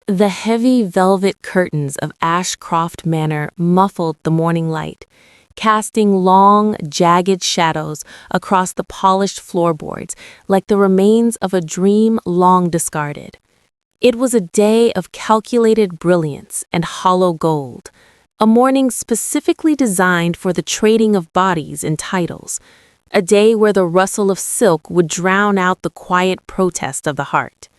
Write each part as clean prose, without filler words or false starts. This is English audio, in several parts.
The heavy velvet curtains of Ashcroft Manor muffled the morning light, casting long, jagged shadows across the polished floorboards like the remains of a dream long discarded. It was a day of calculated brilliance and hollow gold, a morning specifically designed for the trading of bodies and titles, a day where the rustle of silk would drown out the quiet protest of the heart.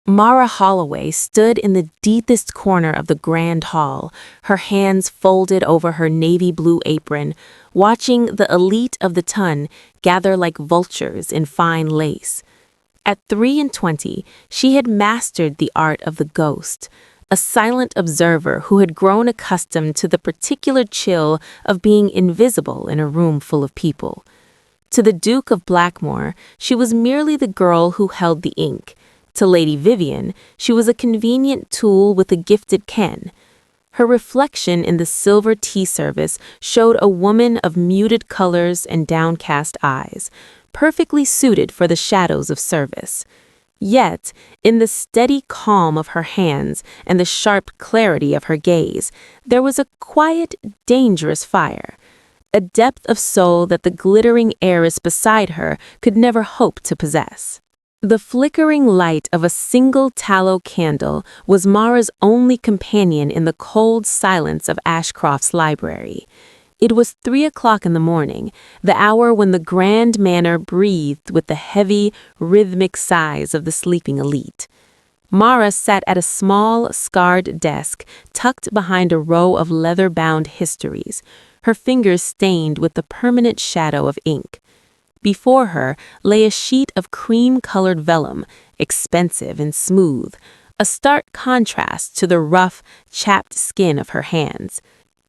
Mara Holloway stood in the deepest corner of the grand hall, her hands folded over her navy blue apron, watching the elite of the ton gather like vultures in fine lace. At 23, she had mastered the art of the ghost, a silent observer who had grown accustomed to the particular chill of being invisible in a room full of people. To the Duke of Blackmore, she was merely the girl who held the ink. To Lady Vivian, she was a convenient tool with a gifted ken. Her reflection in the silver tea service showed a woman of muted colors and downcast eyes, perfectly suited for the shadows of service. Yet, in the steady calm of her hands and the sharp clarity of her gaze, there was a quiet, dangerous fire, a depth of soul that the glittering heiress beside her could never hope to possess. The flickering light of a single tallow candle was Mara's only companion in the cold silence of Ashcroft's library. It was 3 o'clock in the morning, the hour when the grand manor breathed with the heavy, rhythmic sighs of the sleeping elite. Mara sat at a small, scarred desk tucked behind a row of leather-bound histories, her fingers stained with the permanent shadow of ink. Before her lay a sheet of cream-colored vellum, expensive and smooth, a stark contrast to the rough, chapped skin of her hands.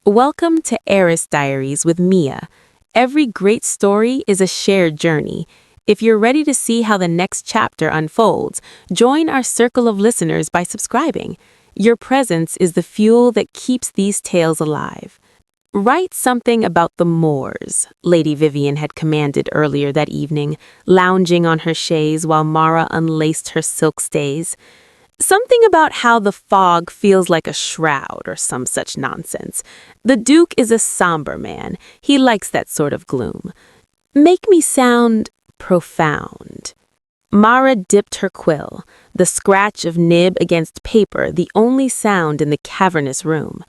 Welcome to Heiress Diaries with Mia. Every great story is a shared journey. If you're ready to see how the next chapter unfolds, join our circle of listeners by subscribing. Your presence is the fuel that keeps these tales alive. Write something about the moors, Lady Vivian had commanded earlier that evening, lounging on her chaise while Mara unlaced her silk stays. Something about how the fog feels like a shroud or some such nonsense. The Duke is a somber man. He likes that sort of gloom. Make me sound profound. Mara dipped her quill, the scratch of nib against paper the only sound in the cavernous room.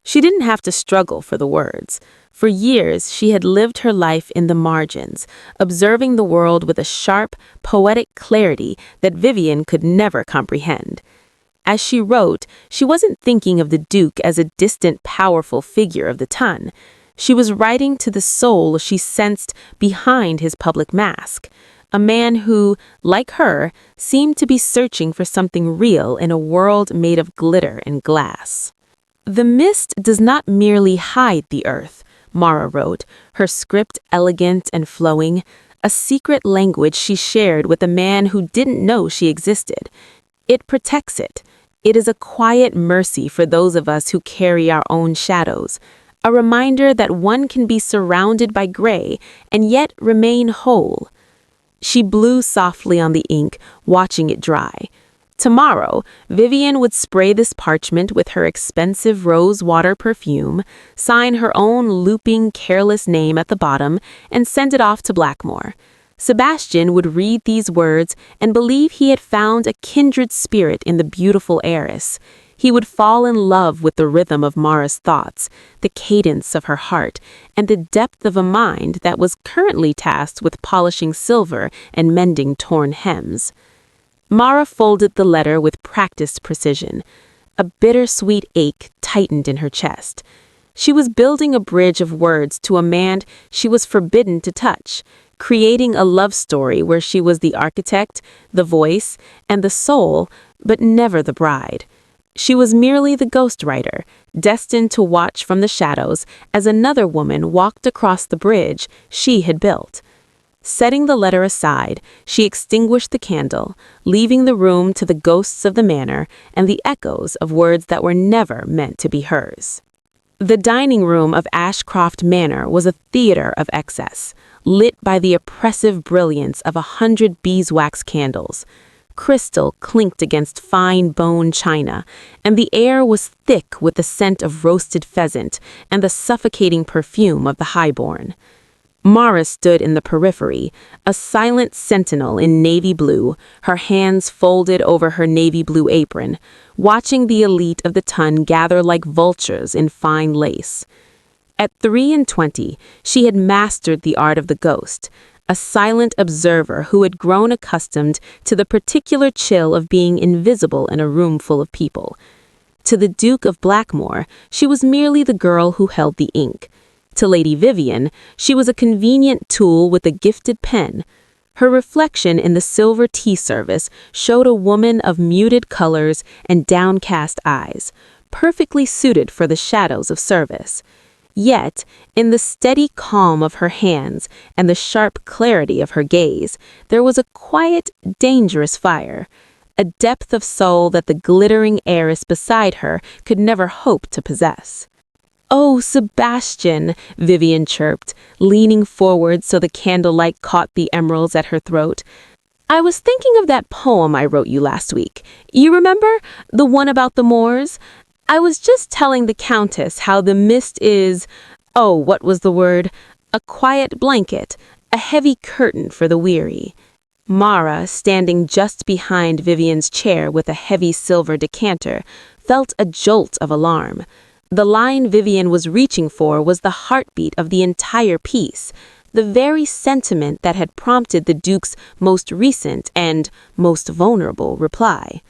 She didn't have to struggle for the words. For years, she had lived her life in the margins, observing the world with a sharp, poetic clarity that Vivian could never comprehend. As she wrote, she wasn't thinking of the Duke as a distant, powerful figure of the ton. She was writing to the soul she sensed behind his public mask, a man who, like her, seemed to be searching for something real in a world made of glitter and glass. The mist does not merely hide the earth, Mara wrote, her script elegant and flowing, a secret language she shared with a man who didn't know she existed. It protects it. It is a quiet mercy for those of us who carry our own shadows, a reminder that one can be surrounded by gray and yet remain whole. She blew softly on the ink, watching it dry. Tomorrow, Vivian would spray this parchment with her expensive rose water perfume, sign her own looping, careless name at the bottom, and send it off to Blackmore. Sebastian would read these words and believe he had found a kindred spirit in the beautiful heiress. He would fall in love with the rhythm of Mara's thoughts, the cadence of her heart, and the depth of a mind that was currently tasked with polishing silver and mending torn hems. Mara folded the letter with practiced precision. A bittersweet ache tightened in her chest. She was building a bridge of words to a man she was forbidden to touch, creating a love story where she was the architect, the voice, and the soul, but never the bride. She was merely the ghostwriter, destined to watch from the shadows as another woman walked across the bridge she had built. Setting the letter aside, she extinguished the candle, leaving the room to the ghosts of the manor and the echoes of words that were never meant to be hers. The dining room of Ashcroft Manor was a theater of excess, lit by the oppressive brilliance of 100 beeswax candles. Crystal clinked against fine bone china, and the air was thick with the scent of roasted pheasant and the suffocating perfume of the highborn. Mara stood in the periphery, a silent sentinel in navy blue, her hands folded over her navy blue apron, watching the elite of the ton gather like vultures in fine lace. At 23, she had mastered the art of the ghost, a silent observer who had grown accustomed to the particular chill of being invisible in a room full of people. To the Duke of Blackmore, she was merely the girl who held the ink. To Lady Vivian, she was a convenient tool with a gifted pen. Her reflection in the silver tea service showed a woman of muted colors and downcast eyes, perfectly suited for the shadows of service. Yet, in the steady calm of her hands and the sharp clarity of her gaze, there was a quiet, dangerous fire, a depth of soul that the glittering heiress beside her could never hope to possess. "Oh, Sebastian," Vivian chirped, leaning forward so the candlelight caught the emeralds at her throat. "I was thinking of that poem I wrote you last week. You remember? The one about the Moors? I was just telling the Countess how the mist is, oh, what was the word? A quiet blanket, a heavy curtain for the weary." Mara, standing just behind Vivian's chair with a heavy silver decanter, felt a jolt of alarm. The line Vivian was reaching for was the heartbeat of the entire piece, the very sentiment that had prompted the Duke's most recent and most vulnerable reply.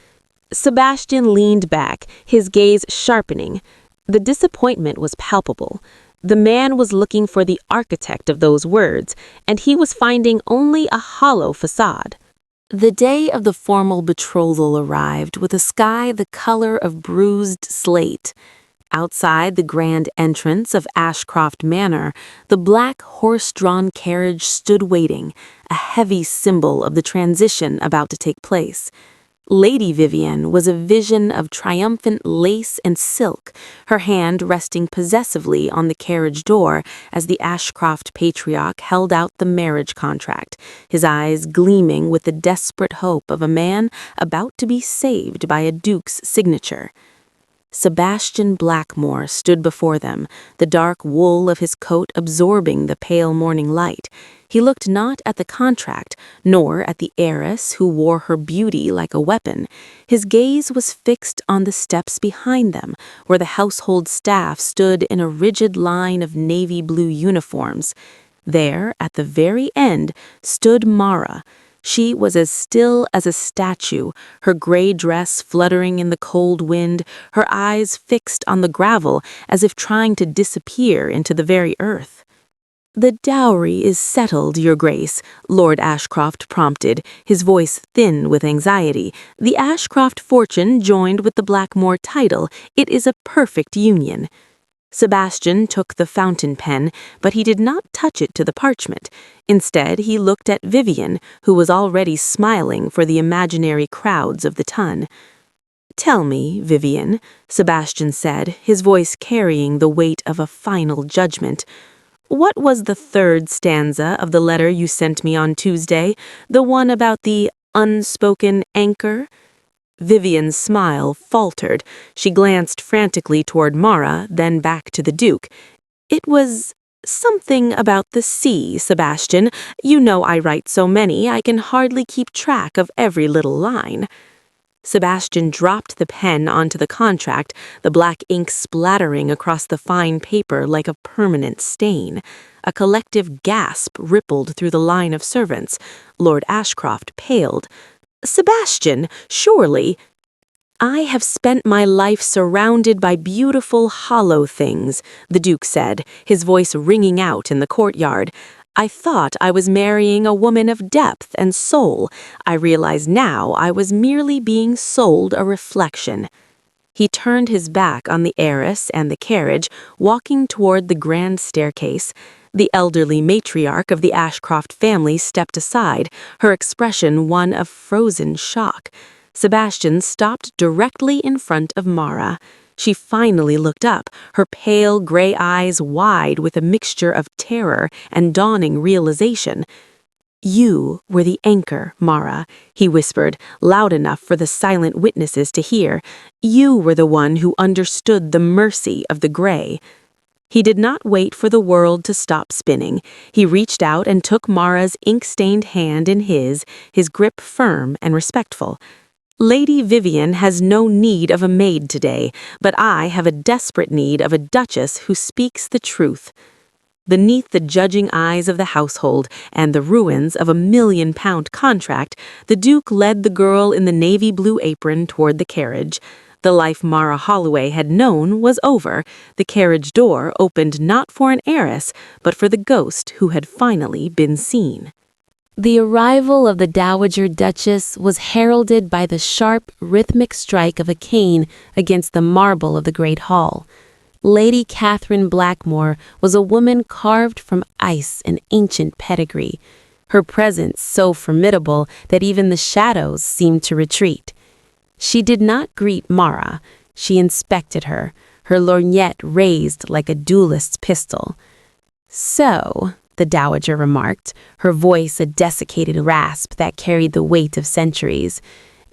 Sebastian leaned back, his gaze sharpening. The disappointment was palpable. The man was looking for the architect of those words, and he was finding only a hollow facade. The day of the formal betrothal arrived with a sky the color of bruised slate. Outside the grand entrance of Ashcroft Manor, the black horse-drawn carriage stood waiting, a heavy symbol of the transition about to take place. Lady Vivian was a vision of triumphant lace and silk, her hand resting possessively on the carriage door as the Ashcroft patriarch held out the marriage contract, his eyes gleaming with the desperate hope of a man about to be saved by a duke's signature. Sebastian Blackmore stood before them, the dark wool of his coat absorbing the pale morning light. He looked not at the contract, nor at the heiress who wore her beauty like a weapon. His gaze was fixed on the steps behind them, where the household staff stood in a rigid line of navy blue uniforms. There, at the very end, stood Mara. She was as still as a statue, her gray dress fluttering in the cold wind, her eyes fixed on the gravel as if trying to disappear into the very earth. "The dowry is settled, Your Grace," Lord Ashcroft prompted, his voice thin with anxiety. "The Ashcroft fortune joined with the Blackmore title. It is a perfect union." Sebastian took the fountain pen, but he did not touch it to the parchment. Instead, he looked at Vivian, who was already smiling for the imaginary crowds of the ton. "Tell me, Vivian," Sebastian said, his voice carrying the weight of a final judgment, "what was the third stanza of the letter you sent me on Tuesday, the one about the unspoken anchor?" Vivian's smile faltered. She glanced frantically toward Mara, then back to the Duke. "It was something about the sea, Sebastian. You know I write so many, I can hardly keep track of every little line." Sebastian dropped the pen onto the contract, the black ink splattering across the fine paper like a permanent stain. A collective gasp rippled through the line of servants. Lord Ashcroft paled. "Sebastian, surely—" "I have spent my life surrounded by beautiful, hollow things," the Duke said, his voice ringing out in the courtyard. "I thought I was marrying a woman of depth and soul. I realize now I was merely being sold a reflection." He turned his back on the heiress and the carriage, walking toward the grand staircase. The elderly matriarch of the Ashcroft family stepped aside, her expression one of frozen shock. Sebastian stopped directly in front of Mara. She finally looked up, her pale gray eyes wide with a mixture of terror and dawning realization. "You were the anchor, Mara," he whispered, loud enough for the silent witnesses to hear. "You were the one who understood the mercy of the gray." He did not wait for the world to stop spinning. He reached out and took Mara's ink-stained hand in his grip firm and respectful. "Lady Vivian has no need of a maid today, but I have a desperate need of a duchess who speaks the truth." Beneath the judging eyes of the household and the ruins of £1 million contract, the Duke led the girl in the navy blue apron toward the carriage. The life Mara Holloway had known was over. The carriage door opened not for an heiress, but for the ghost who had finally been seen. The arrival of the Dowager Duchess was heralded by the sharp, rhythmic strike of a cane against the marble of the great hall. Lady Catherine Blackmore was a woman carved from ice and ancient pedigree, her presence so formidable that even the shadows seemed to retreat. She did not greet Mara. She inspected her, her lorgnette raised like a duelist's pistol. "So," the dowager remarked, her voice a desiccated rasp that carried the weight of centuries,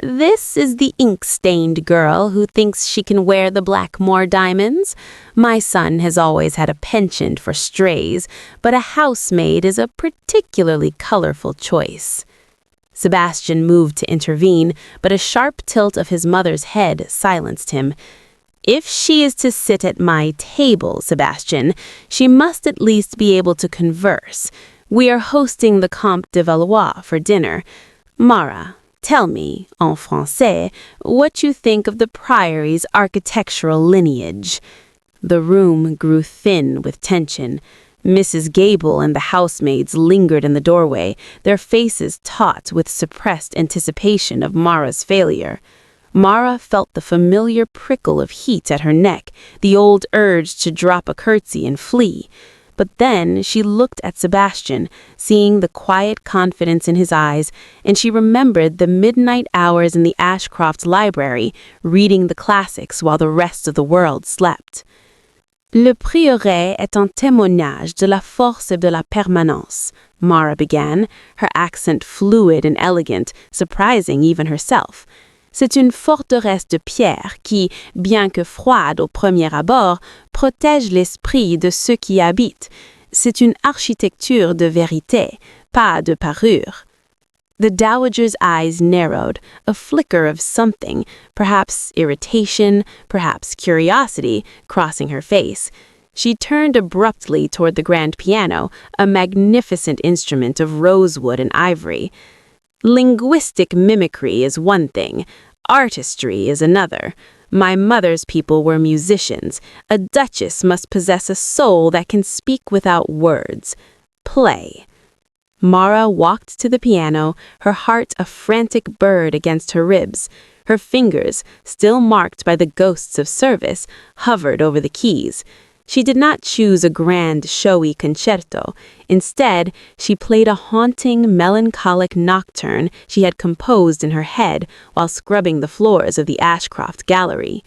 "this is the ink-stained girl who thinks she can wear the Blackmore diamonds. My son has always had a penchant for strays, but a housemaid is a particularly colorful choice." Sebastian moved to intervene, but a sharp tilt of his mother's head silenced him. "If she is to sit at my table, Sebastian, she must at least be able to converse. We are hosting the Comte de Valois for dinner. Mara, tell me, en français, what you think of the Priory's architectural lineage." The room grew thin with tension. Mrs. Gable and the housemaids lingered in the doorway, their faces taut with suppressed anticipation of Mara's failure. Mara felt the familiar prickle of heat at her neck, the old urge to drop a curtsy and flee. But then she looked at Sebastian, seeing the quiet confidence in his eyes, and she remembered the midnight hours in the Ashcroft library, reading the classics while the rest of the world slept. "Le prieuré est un témoignage de la force et de la permanence," Mara began, her accent fluid and elegant, surprising even herself. "C'est une forteresse de pierre qui, bien que froide au premier abord, protège l'esprit de ceux qui y habitent. C'est une architecture de vérité, pas de parure." The dowager's eyes narrowed, a flicker of something, perhaps irritation, perhaps curiosity, crossing her face. She turned abruptly toward the grand piano, a magnificent instrument of rosewood and ivory. "Linguistic mimicry is one thing, artistry is another. My mother's people were musicians. A duchess must possess a soul that can speak without words. Play." Mara walked to the piano, her heart a frantic bird against her ribs. Her fingers, still marked by the ghosts of service, hovered over the keys. She did not choose a grand, showy concerto. Instead, she played a haunting, melancholic nocturne she had composed in her head while scrubbing the floors of the Ashcroft Gallery.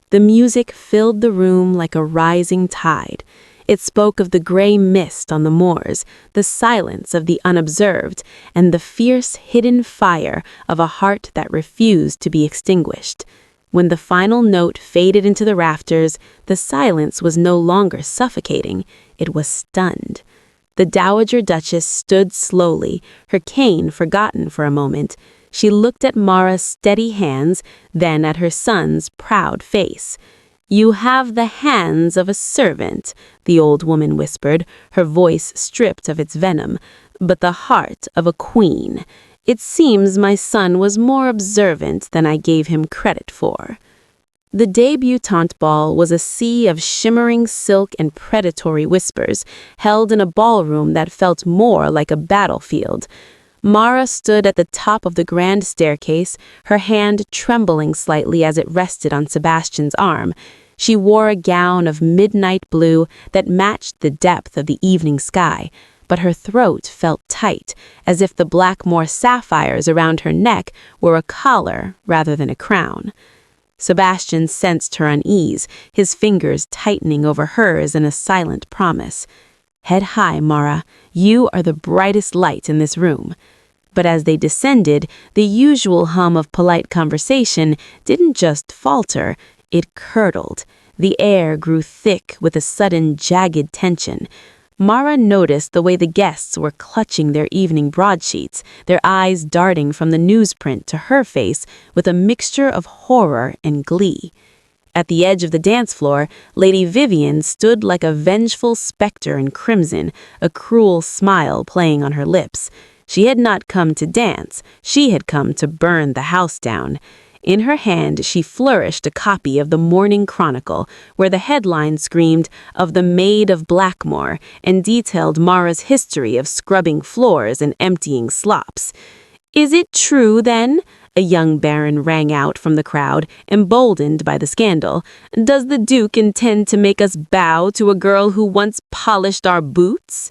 The music filled the room like a rising tide. It spoke of the gray mist on the moors, the silence of the unobserved, and the fierce hidden fire of a heart that refused to be extinguished. When the final note faded into the rafters, the silence was no longer suffocating, it was stunned. The Dowager Duchess stood slowly, her cane forgotten for a moment. She looked at Mara's steady hands, then at her son's proud face. "You have the hands of a servant," the old woman whispered, her voice stripped of its venom, "but the heart of a queen. It seems my son was more observant than I gave him credit for." The debutante ball was a sea of shimmering silk and predatory whispers, held in a ballroom that felt more like a battlefield. Mara stood at the top of the grand staircase, her hand trembling slightly as it rested on Sebastian's arm. She wore a gown of midnight blue that matched the depth of the evening sky, but her throat felt tight, as if the Blackmore sapphires around her neck were a collar rather than a crown. Sebastian sensed her unease, his fingers tightening over hers in a silent promise. "Head high, Mara. You are the brightest light in this room." But as they descended, the usual hum of polite conversation didn't just falter, it curdled. The air grew thick with a sudden jagged tension. Mara noticed the way the guests were clutching their evening broadsheets, their eyes darting from the newsprint to her face with a mixture of horror and glee. At the edge of the dance floor, Lady Vivian stood like a vengeful specter in crimson, a cruel smile playing on her lips. She had not come to dance, she had come to burn the house down. In her hand, she flourished a copy of the Morning Chronicle, where the headline screamed of the Maid of Blackmore and detailed Mara's history of scrubbing floors and emptying slops. "Is it true, then?" a young baron rang out from the crowd, emboldened by the scandal. "Does the Duke intend to make us bow to a girl who once polished our boots?"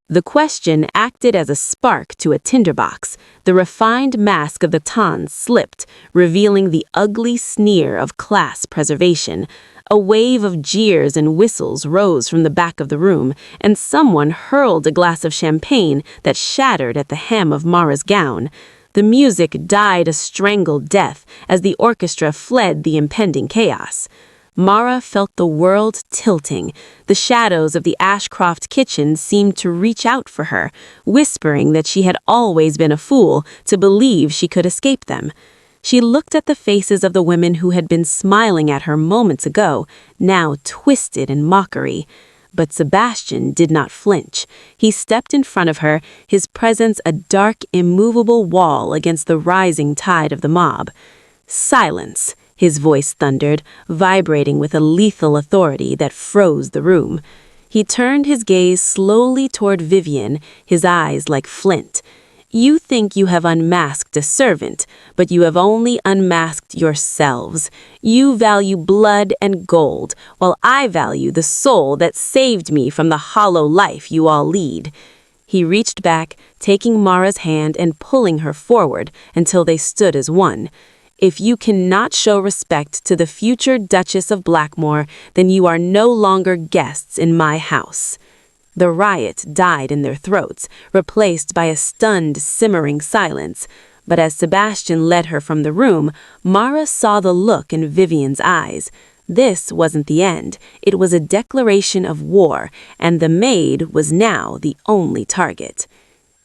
The question acted as a spark to a tinderbox. The refined mask of the Tans slipped, revealing the ugly sneer of class preservation. A wave of jeers and whistles rose from the back of the room, and someone hurled a glass of champagne that shattered at the hem of Mara's gown. The music died a strangled death as the orchestra fled the impending chaos. Mara felt the world tilting. The shadows of the Ashcroft kitchen seemed to reach out for her, whispering that she had always been a fool to believe she could escape them. She looked at the faces of the women who had been smiling at her moments ago, now twisted in mockery. But Sebastian did not flinch. He stepped in front of her, his presence a dark, immovable wall against the rising tide of the mob. "Silence!" his voice thundered, vibrating with a lethal authority that froze the room. He turned his gaze slowly toward Vivian, his eyes like flint. "You think you have unmasked a servant, but you have only unmasked yourselves. You value blood and gold, while I value the soul that saved me from the hollow life you all lead." He reached back, taking Mara's hand and pulling her forward until they stood as one. "If you cannot show respect to the future Duchess of Blackmore, then you are no longer guests in my house." The riot died in their throats, replaced by a stunned, simmering silence. But as Sebastian led her from the room, Mara saw the look in Vivian's eyes. This wasn't the end. It was a declaration of war, and the maid was now the only target.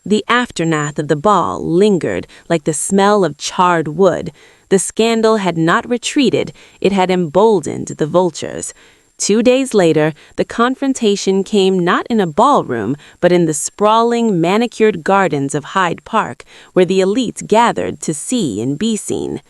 The aftermath of the ball lingered like the smell of charred wood. The scandal had not retreated, it had emboldened the vultures. 2 days later, the confrontation came not in a ballroom, but in the sprawling, manicured gardens of Hyde Park, where the elite gathered to see and be seen.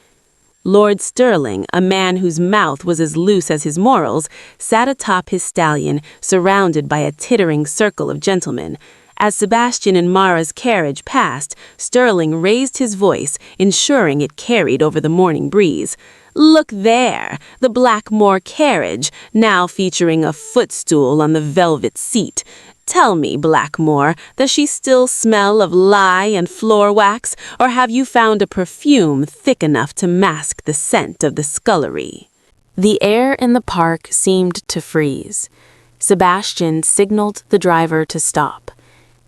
Lord Sterling, a man whose mouth was as loose as his morals, sat atop his stallion, surrounded by a tittering circle of gentlemen. As Sebastian and Mara's carriage passed, Sterling raised his voice, ensuring it carried over the morning breeze. "Look there, the Blackmore carriage, now featuring a footstool on the velvet seat. Tell me, Blackmore, does she still smell of lye and floor wax, or have you found a perfume thick enough to mask the scent of the scullery?" The air in the park seemed to freeze. Sebastian signaled the driver to stop.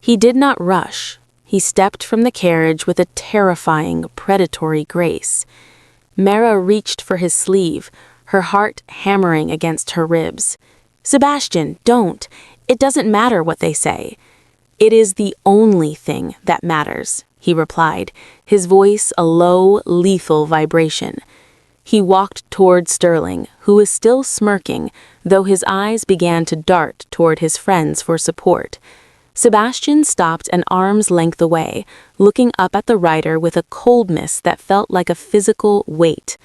He did not rush. He stepped from the carriage with a terrifying, predatory grace. Mara reached for his sleeve, her heart hammering against her ribs. "Sebastian, don't. It doesn't matter what they say." "It is the only thing that matters," he replied, his voice a low, lethal vibration. He walked toward Sterling, who was still smirking, though his eyes began to dart toward his friends for support. Sebastian stopped an arm's length away, looking up at the rider with a coldness that felt like a physical weight.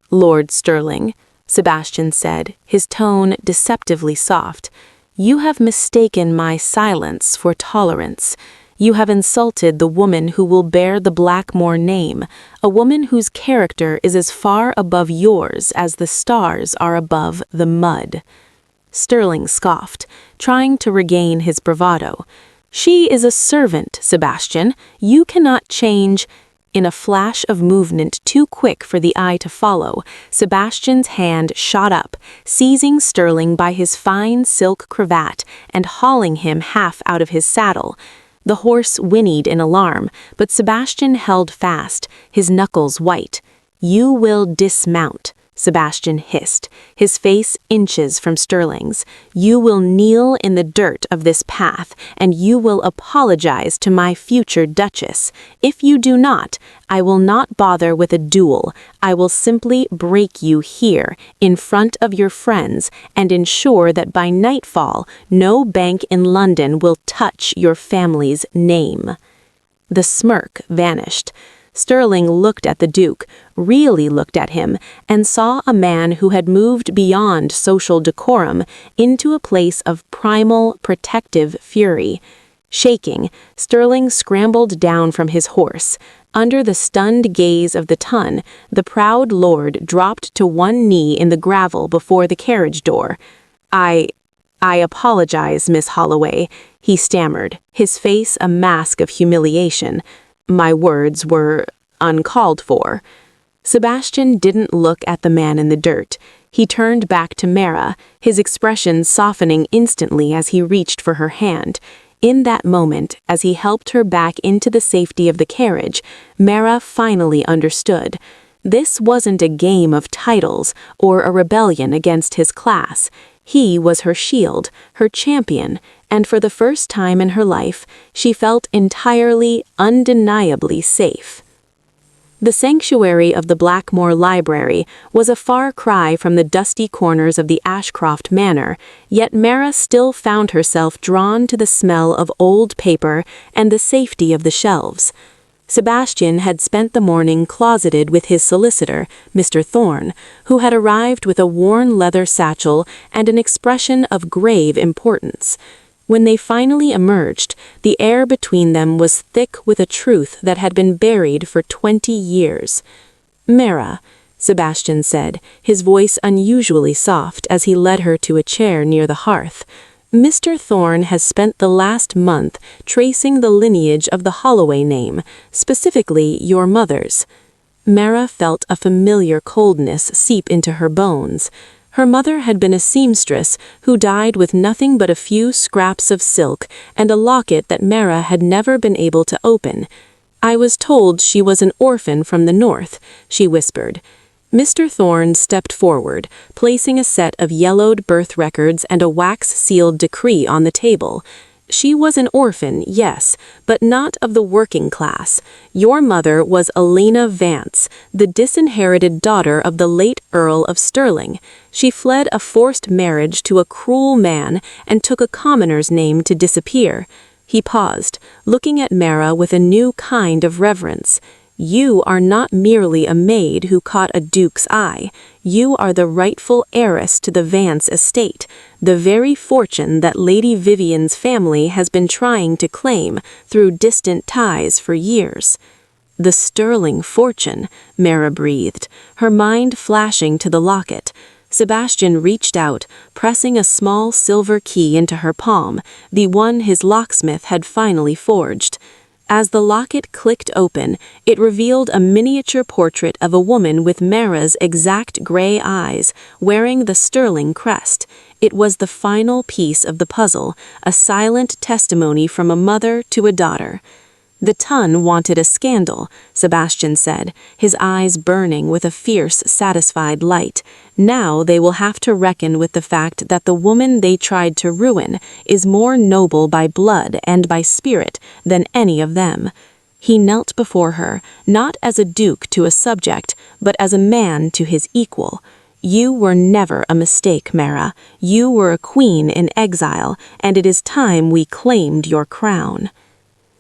"Lord Sterling," Sebastian said, his tone deceptively soft, "you have mistaken my silence for tolerance. You have insulted the woman who will bear the Blackmore name, a woman whose character is as far above yours as the stars are above the mud." Sterling scoffed, trying to regain his bravado. "She is a servant, Sebastian. You cannot change—" In a flash of movement too quick for the eye to follow, Sebastian's hand shot up, seizing Sterling by his fine silk cravat and hauling him half out of his saddle. The horse whinnied in alarm, but Sebastian held fast, his knuckles white. "You will dismount," Sebastian hissed, his face inches from Sterling's. "You will kneel in the dirt of this path, and you will apologize to my future Duchess. If you do not, I will not bother with a duel. I will simply break you here, in front of your friends, and ensure that by nightfall, no bank in London will touch your family's name." The smirk vanished. Sterling looked at the Duke, really looked at him, and saw a man who had moved beyond social decorum into a place of primal, protective fury. Shaking, Sterling scrambled down from his horse. Under the stunned gaze of the ton, the proud lord dropped to one knee in the gravel before the carriage door. I apologize, Miss Holloway," he stammered, his face a mask of humiliation. "My words were uncalled for." Sebastian didn't look at the man in the dirt. He turned back to Mara, his expression softening instantly as he reached for her hand. In that moment, as he helped her back into the safety of the carriage, Mara finally understood. This wasn't a game of titles or a rebellion against his class. He was her shield, her champion, and for the first time in her life, she felt entirely, undeniably safe. The sanctuary of the Blackmore Library was a far cry from the dusty corners of the Ashcroft Manor, yet Mara still found herself drawn to the smell of old paper and the safety of the shelves. Sebastian had spent the morning closeted with his solicitor, Mr. Thorne, who had arrived with a worn leather satchel and an expression of grave importance. When they finally emerged, the air between them was thick with a truth that had been buried for 20 years. "Mara," Sebastian said, his voice unusually soft as he led her to a chair near the hearth, "Mr. Thorne has spent the last month tracing the lineage of the Holloway name, specifically your mother's." Mara felt a familiar coldness seep into her bones. Her mother had been a seamstress who died with nothing but a few scraps of silk and a locket that Mara had never been able to open. "I was told she was an orphan from the north," she whispered. Mr. Thorne stepped forward, placing a set of yellowed birth records and a wax-sealed decree on the table. "She was an orphan, yes, but not of the working class. Your mother was Elena Vance, the disinherited daughter of the late Earl of Stirling. She fled a forced marriage to a cruel man and took a commoner's name to disappear." He paused, looking at Mara with a new kind of reverence. "You are not merely a maid who caught a duke's eye. You are the rightful heiress to the Vance estate, the very fortune that Lady Vivian's family has been trying to claim through distant ties for years." "The Sterling fortune," Mara breathed, her mind flashing to the locket. Sebastian reached out, pressing a small silver key into her palm, the one his locksmith had finally forged. As the locket clicked open, it revealed a miniature portrait of a woman with Mara's exact gray eyes, wearing the Sterling crest. It was the final piece of the puzzle, a silent testimony from a mother to a daughter. "The ton wanted a scandal," Sebastian said, his eyes burning with a fierce, satisfied light. "Now they will have to reckon with the fact that the woman they tried to ruin is more noble by blood and by spirit than any of them." He knelt before her, not as a duke to a subject, but as a man to his equal. "You were never a mistake, Mara. You were a queen in exile, and it is time we claimed your crown."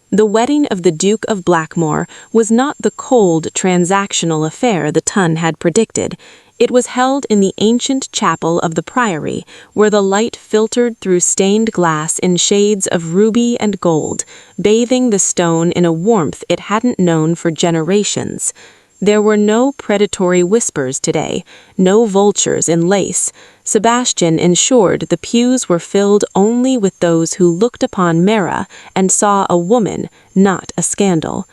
The wedding of the Duke of Blackmore was not the cold, transactional affair the ton had predicted. It was held in the ancient chapel of the Priory, where the light filtered through stained glass in shades of ruby and gold, bathing the stone in a warmth it hadn't known for generations. There were no predatory whispers today, no vultures in lace. Sebastian ensured the pews were filled only with those who looked upon Mara and saw a woman, not a scandal.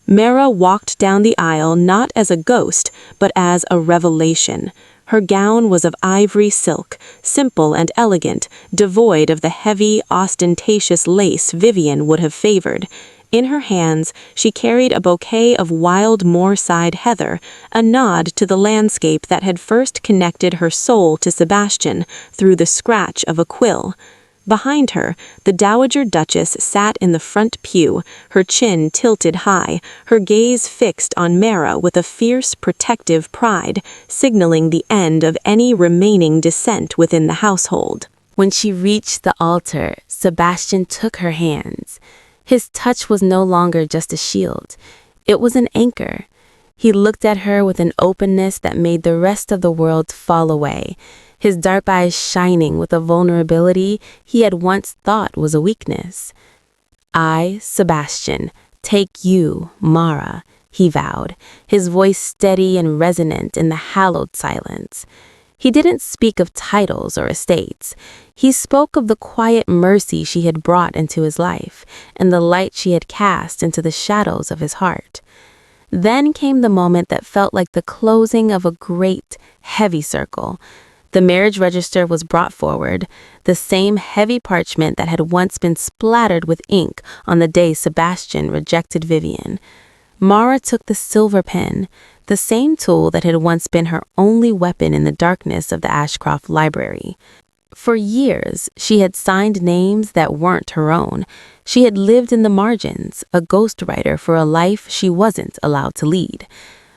Mara walked down the aisle not as a ghost, but as a revelation. Her gown was of ivory silk, simple and elegant, devoid of the heavy, ostentatious lace Vivian would have favored. In her hands, she carried a bouquet of wild moorside heather, a nod to the landscape that had first connected her soul to Sebastian through the scratch of a quill. Behind her, the Dowager Duchess sat in the front pew, her chin tilted high, her gaze fixed on Mara with a fierce, protective pride, signaling the end of any remaining dissent within the household. When she reached the altar, Sebastian took her hands. His touch was no longer just a shield. It was an anchor. He looked at her with an openness that made the rest of the world fall away, his dark eyes shining with a vulnerability he had once thought was a weakness. "I, Sebastian, take you, Mara," he vowed, his voice steady and resonant in the hallowed silence. He didn't speak of titles or estates. He spoke of the quiet mercy she had brought into his life and the light she had cast into the shadows of his heart. Then came the moment that felt like the closing of a great, heavy circle. The marriage register was brought forward, the same heavy parchment that had once been splattered with ink on the day Sebastian rejected Vivian. Mara took the silver pen, the same tool that had once been her only weapon in the darkness of the Ashcroft library. For years, she had signed names that weren't her own. She had lived in the margins, a ghostwriter for a life she wasn't allowed to lead.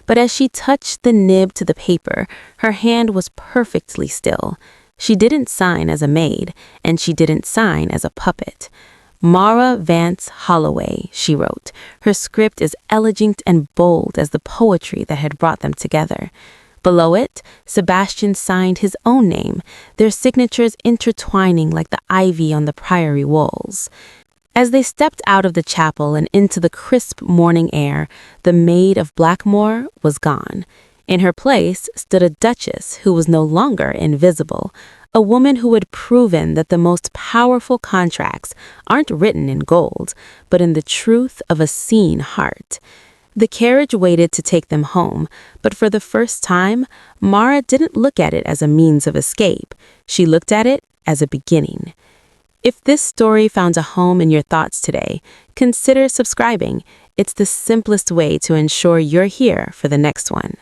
But as she touched the nib to the paper, her hand was perfectly still. She didn't sign as a maid, and she didn't sign as a puppet. Mara Vance Holloway, she wrote, her script as elegant and bold as the poetry that had brought them together. Below it, Sebastian signed his own name, their signatures intertwining like the ivy on the priory walls. As they stepped out of the chapel and into the crisp morning air, the Maid of Blackmore was gone. In her place stood a duchess who was no longer invisible, a woman who had proven that the most powerful contracts aren't written in gold, but in the truth of a seen heart. The carriage waited to take them home, but for the first time, Mara didn't look at it as a means of escape. She looked at it as a beginning. If this story found a home in your thoughts today, consider subscribing. It's the simplest way to ensure you're here for the next one.